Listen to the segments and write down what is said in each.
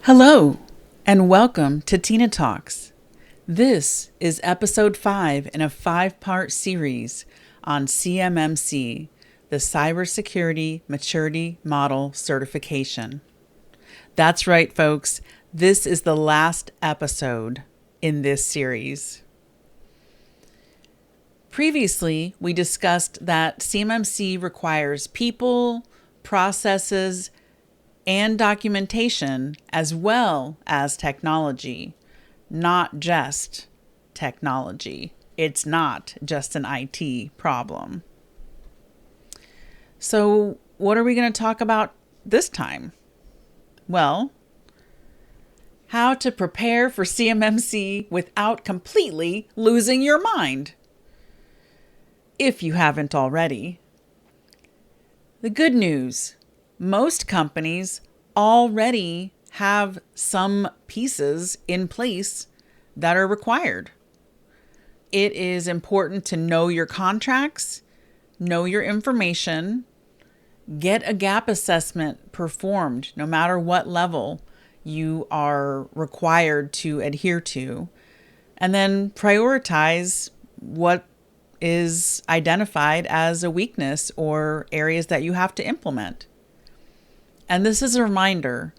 Hello, and welcome to Tina Talks. This is episode 5 in a 5-part series on CMMC, the Cybersecurity Maturity Model Certification. That's right, folks. This is the last episode in this series. Previously, we discussed that CMMC requires people, processes, and documentation as well as technology, not just technology. It's not just an IT problem. So, what are we going to talk about this time? Well, how to prepare for CMMC without completely losing your mind, if you haven't already. The good news: most companies already have some pieces in place that are required. It is important to know your contracts, know your information, get a gap assessment performed no matter what level you are required to adhere to, and then prioritize what is identified as a weakness or areas that you have to implement. And this is a reminder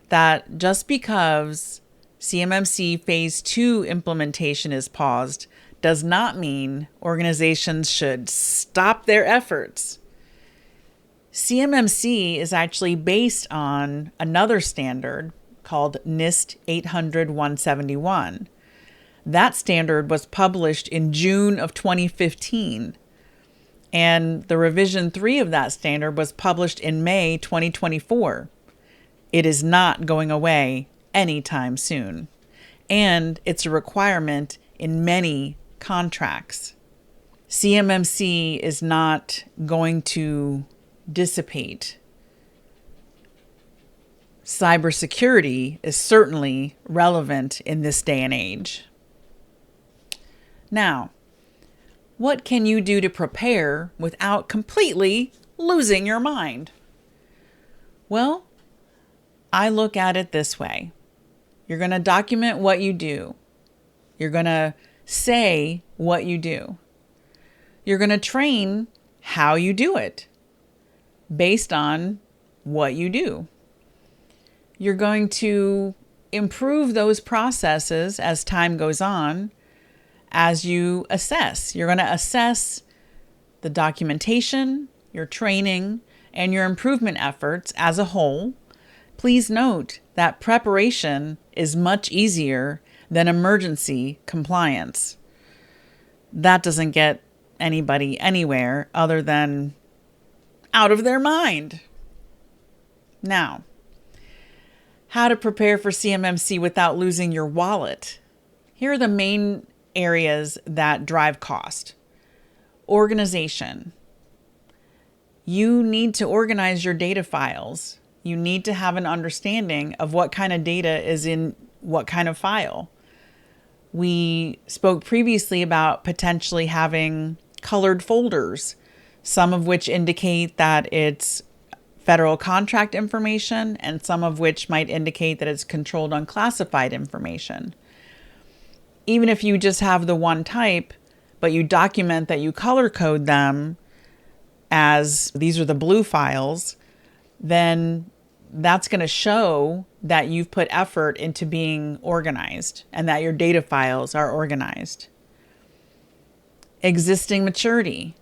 that just because CMMC Phase 2 implementation is paused does not mean organizations should stop their efforts. CMMC is actually based on another standard called NIST 800-171. That standard was published in June of 2015. And the revision 3 of that standard was published in May 2024. It is not going away anytime soon. And it's a requirement in many contracts. CMMC is not going to dissipate. Cybersecurity is certainly relevant in this day and age. Now, what can you do to prepare without completely losing your mind? Well, I look at it this way. You're going to document what you do. You're going to say what you do. You're going to train how you do it based on what you do. You're going to improve those processes as time goes on. As you assess, you're going to assess the documentation, your training, and your improvement efforts as a whole. Please note that preparation is much easier than emergency compliance. That doesn't get anybody anywhere other than out of their mind. Now, how to prepare for CMMC without losing your wallet. Here are the main areas that drive cost. Organization. You need to organize your data files. You need to have an understanding of what kind of data is in what kind of file. We spoke previously about potentially having colored folders, some of which indicate that it's federal contract information and some of which might indicate that it's controlled unclassified information. Even if you just have the one type, but you document that you color code them as these are the blue files, then that's going to show that you've put effort into being organized and that your data files are organized. Existing maturity.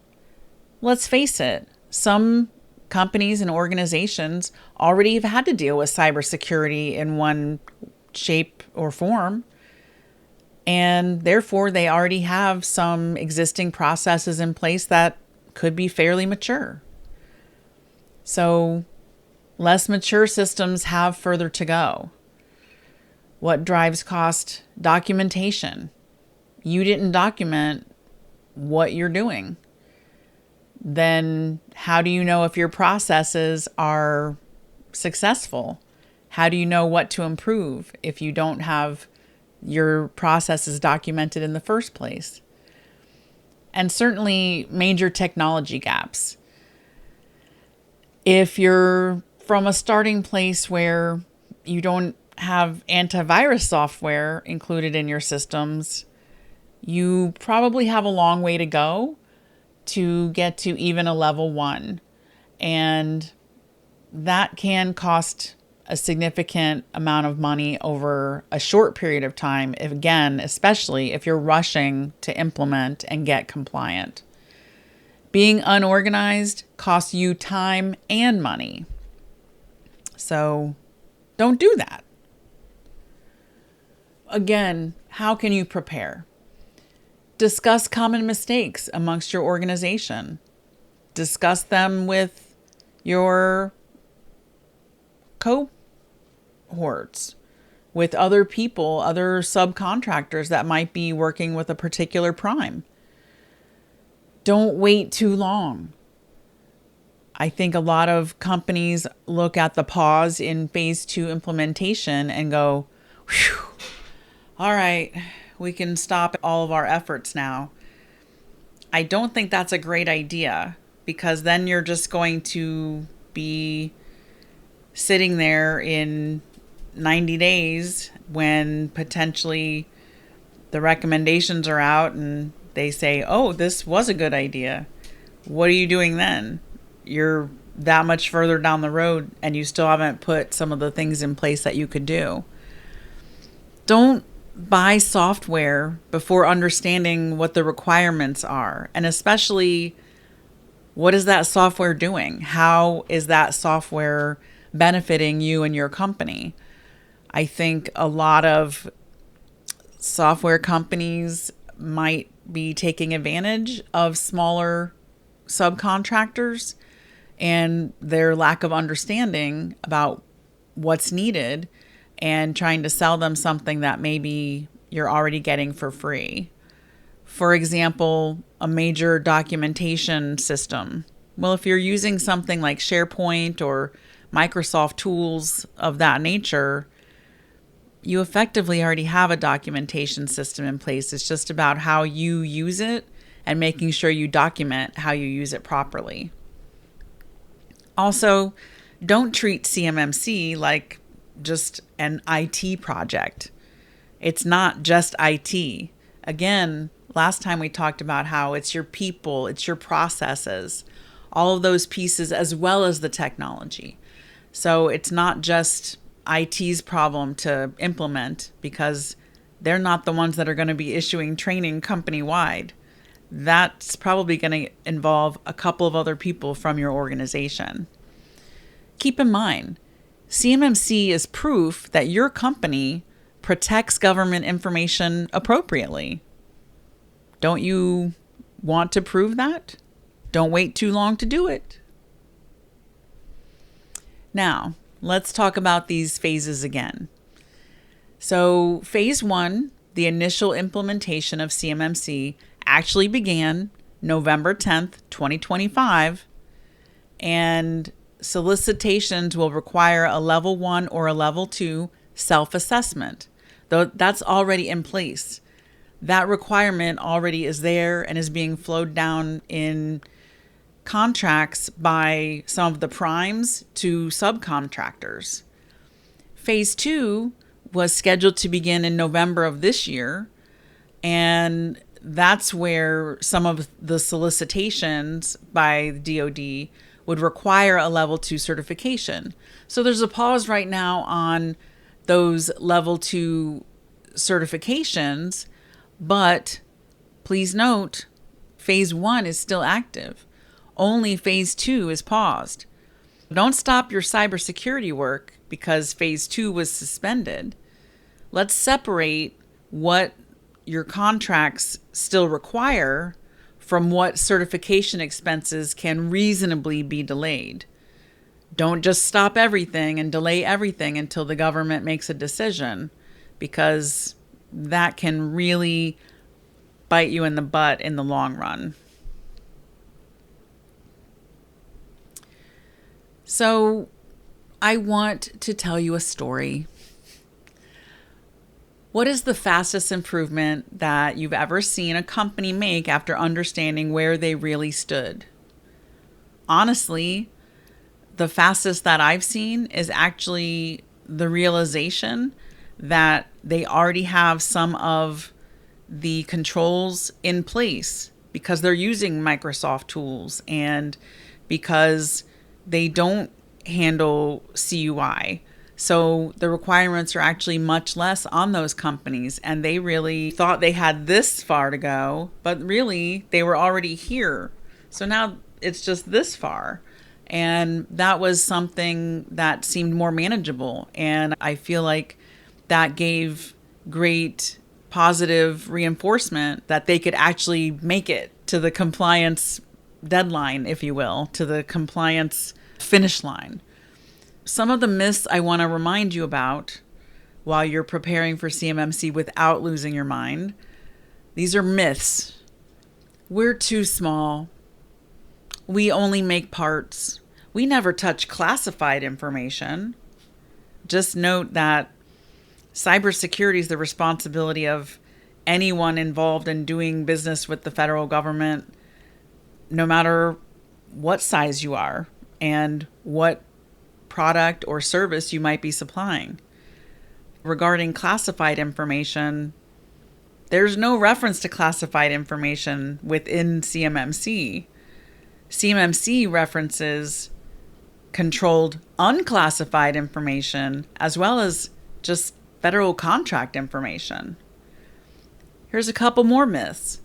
Let's face it, some companies and organizations already have had to deal with cybersecurity in one shape or form. And therefore, they already have some existing processes in place that could be fairly mature. So, less mature systems have further to go. What drives cost? Documentation. You didn't document what you're doing. Then how do you know if your processes are successful? How do you know what to improve if you don't have your processes documented in the first place? And certainly major technology gaps. If you're from a starting place where you don't have antivirus software included in your systems, you probably have a long way to go to get to even a level 1. And that can cost a significant amount of money over a short period of time, if, again, especially if you're rushing to implement and get compliant. Being unorganized costs you time and money. So don't do that. Again, how can you prepare? Discuss common mistakes amongst your organization. Discuss them with your cohorts, with other people, other subcontractors that might be working with a particular prime. Don't wait too long. I think a lot of companies look at the pause in phase 2 implementation and go, whew, all right, we can stop all of our efforts now. I don't think that's a great idea, because then you're just going to be sitting there in 90 days when potentially the recommendations are out and they say, oh, this was a good idea. What are you doing then? You're that much further down the road and you still haven't put some of the things in place that you could do. Don't buy software before understanding what the requirements are, and especially what is that software doing? How is that software benefiting you and your company? I think a lot of software companies might be taking advantage of smaller subcontractors and their lack of understanding about what's needed, and trying to sell them something that maybe you're already getting for free. For example, a major documentation system. Well, if you're using something like SharePoint or Microsoft tools of that nature, you effectively already have a documentation system in place. It's just about how you use it and making sure you document how you use it properly. Also, don't treat CMMC like just an IT project. It's not just IT. Again, last time we talked about how it's your people, it's your processes, all of those pieces, as well as the technology. So it's not just IT's problem to implement, because they're not the ones that are going to be issuing training company-wide. That's probably going to involve a couple of other people from your organization. Keep in mind, CMMC is proof that your company protects government information appropriately. Don't you want to prove that? Don't wait too long to do it. Now, let's talk about these phases again. So, phase 1, the initial implementation of CMMC, actually began November 10th, 2025, and solicitations will require a level 1 or a level 2 self-assessment, though that's already in place. That requirement already is there and is being flowed down in contracts by some of the primes to subcontractors. Phase 2 was scheduled to begin in November of this year, and that's where some of the solicitations by the DoD would require a level 2 certification. So there's a pause right now on those level 2 certifications, but please note, phase 1 is still active. Only phase 2 is paused. Don't stop your cybersecurity work because phase 2 was suspended. Let's separate what your contracts still require from what certification expenses can reasonably be delayed. Don't just stop everything and delay everything until the government makes a decision, because that can really bite you in the butt in the long run. So I want to tell you a story. What is the fastest improvement that you've ever seen a company make after understanding where they really stood? Honestly, the fastest that I've seen is actually the realization that they already have some of the controls in place because they're using Microsoft tools and because they don't handle CUI. So the requirements are actually much less on those companies, and they really thought they had this far to go, but really they were already here. So now it's just this far. And that was something that seemed more manageable. And I feel like that gave great positive reinforcement that they could actually make it to the compliance deadline, if you will, to the compliance finish line. Some of the myths I want to remind you about while you're preparing for CMMC without losing your mind. These are myths. We're too small. We only make parts. We never touch classified information. Just note that cybersecurity is the responsibility of anyone involved in doing business with the federal government, no matter what size you are and what product or service you might be supplying. Regarding classified information, there's no reference to classified information within CMMC. CMMC references controlled unclassified information as well as just federal contract information. Here's a couple more myths.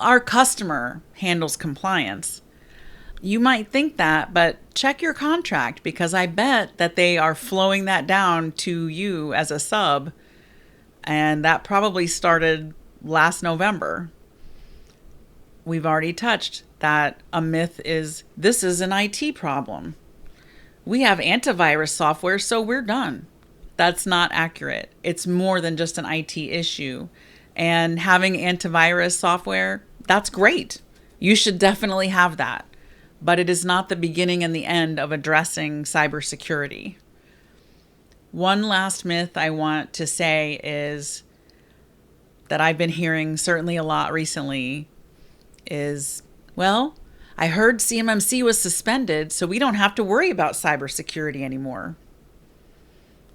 Our customer handles compliance. You might think that, but check your contract, because I bet that they are flowing that down to you as a sub, and that probably started last November. We've already touched that a myth is this is an IT problem. We have antivirus software, so we're done. That's not accurate. It's more than just an IT issue. And having antivirus software, that's great. You should definitely have that. But it is not the beginning and the end of addressing cybersecurity. One last myth I want to say is that I've been hearing certainly a lot recently is, well, I heard CMMC was suspended, so we don't have to worry about cybersecurity anymore.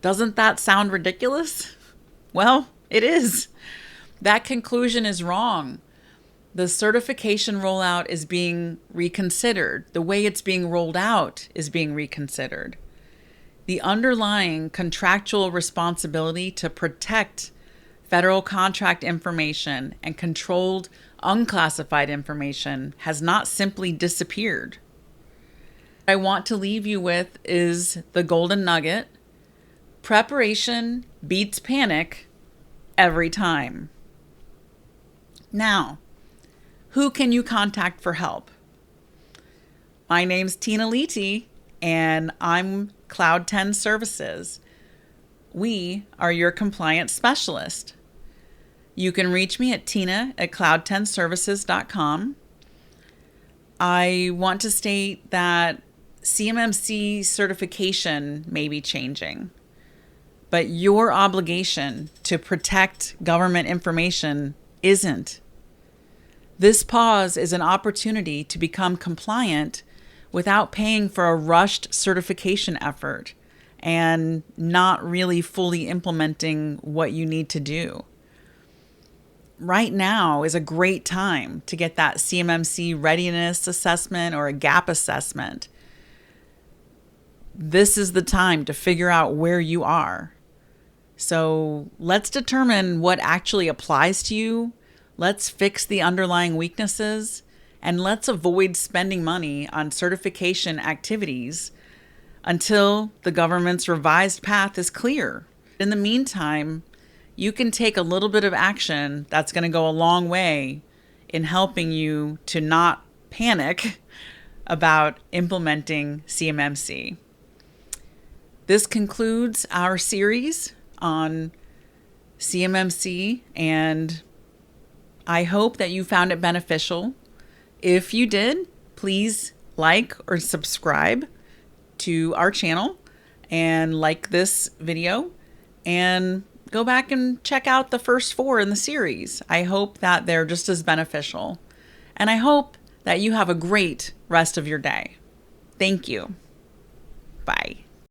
Doesn't that sound ridiculous? Well, it is. That conclusion is wrong. The certification rollout is being reconsidered. The way it's being rolled out is being reconsidered. The underlying contractual responsibility to protect federal contract information and controlled unclassified information has not simply disappeared. What I want to leave you with is the golden nugget. Preparation beats panic every time. Now, who can you contact for help? My name's Tina Leete, and I'm Cloud 10 Services. We are your compliance specialist. You can reach me at tina@cloud10services.com. I want to state that CMMC certification may be changing, but your obligation to protect government information isn't. This pause is an opportunity to become compliant without paying for a rushed certification effort and not really fully implementing what you need to do. Right now is a great time to get that CMMC readiness assessment or a gap assessment. This is the time to figure out where you are. So let's determine what actually applies to you. Let's fix the underlying weaknesses, and let's avoid spending money on certification activities until the government's revised path is clear. In the meantime, you can take a little bit of action that's going to go a long way in helping you to not panic about implementing CMMC. This concludes our series on CMMC, and I hope that you found it beneficial. If you did, please like or subscribe to our channel and like this video, and go back and check out the first 4 in the series. I hope that they're just as beneficial, and I hope that you have a great rest of your day. Thank you. Bye.